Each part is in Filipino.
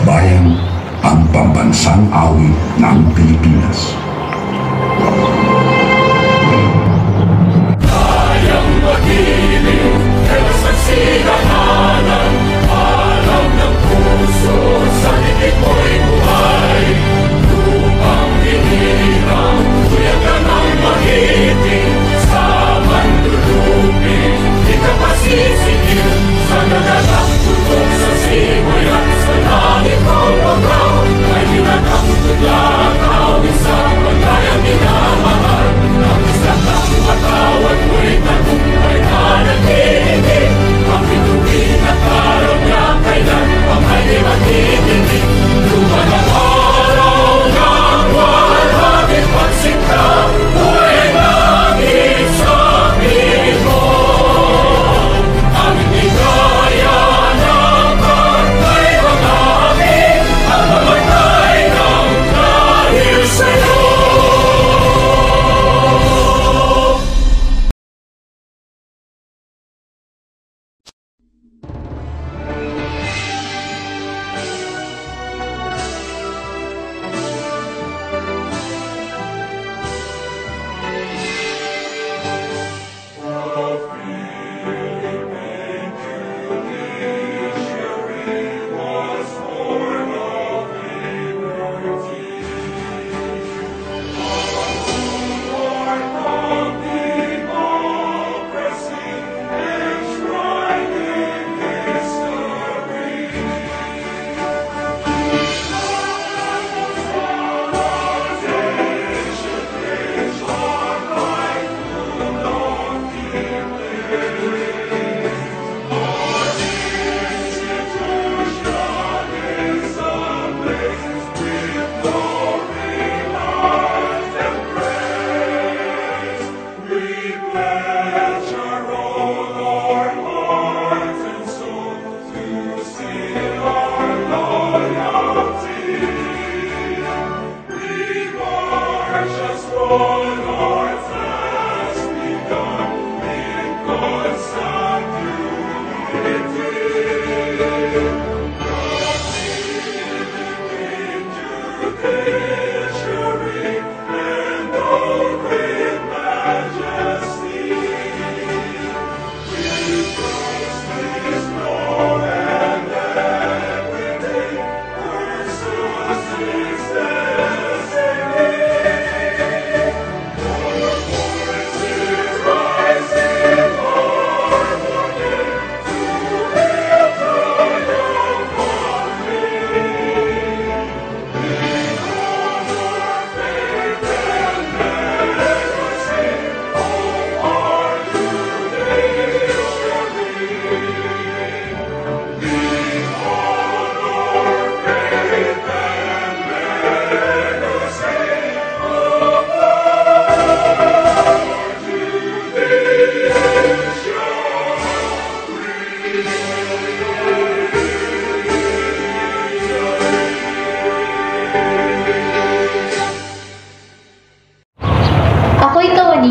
bayan ang pambansang awit ng Pilipinas. Kayang magiliw, kaya sa sinahanan, alam ng puso, sa likid mo'y buhay. Lupang hinirang, kuyagan ang magiting, sa mandulupin, di ka pasisigil, sa nagalang tutok sa simoy at sa langit ang pagaw, ay ginagang tudlang awit sa pagkayang minamahal, ang isang ng matawad mo'y tagumpay na naghihinig, ang bituin at araw niya kailan pang ay di maghihinig. Lupa ng araw ng walhagin pagsikta, buhay langit sa pigo. Aming ligaya ng pagkay magamin, at mamatay ng dahil sa'yo.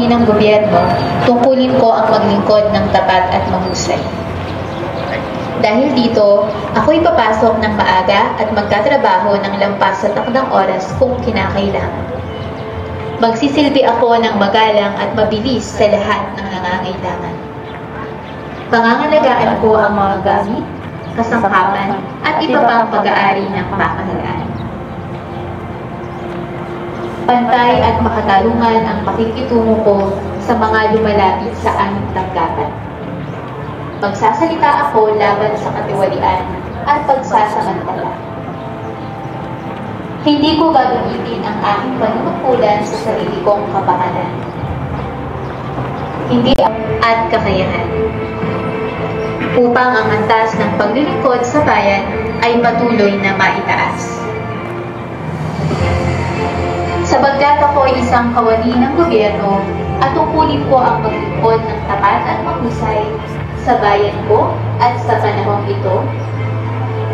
ng gobyerno, tungkulin ko ang maglingkod ng tapat at mahusay. Dahil dito, ako'y papasok ng maaga at magtatrabaho ng lampas sa takdang oras kung kinakailangan. Magsisilbi ako ng magalang at mabilis sa lahat ng nangangailangan. Pangangalagaan ko ang mga gamit, kasangkapan, at iba pang pag-aari ng pamahalaan. Pantay at makatarungan ang pakikitungo ko sa mga lumalapit sa aming tanggapan. Magsasalita ako laban sa katiwalian at pagsasamantala. Hindi ko gagamitin ang aking panunungkulan sa sarili kong kapakanan. Hindi at kakayahan. Upang ang antas ng paglilingkod sa bayan ay patuloy na maitaas. Sabagkat ako ay isang kawani ng gobyerno at tungkulin ko ang maglingkod ng tapat at mahusay sa bayan ko at sa panahong ito,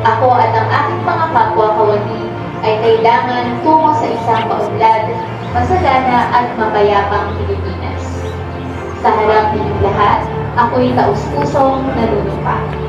ako at ang aking mga kapwa kawani ay kailangan tungo sa isang maunlad, masagana at mapayapang Pilipinas. Sa harap ninyong lahat, ako'y taus-pusong nanunumpa.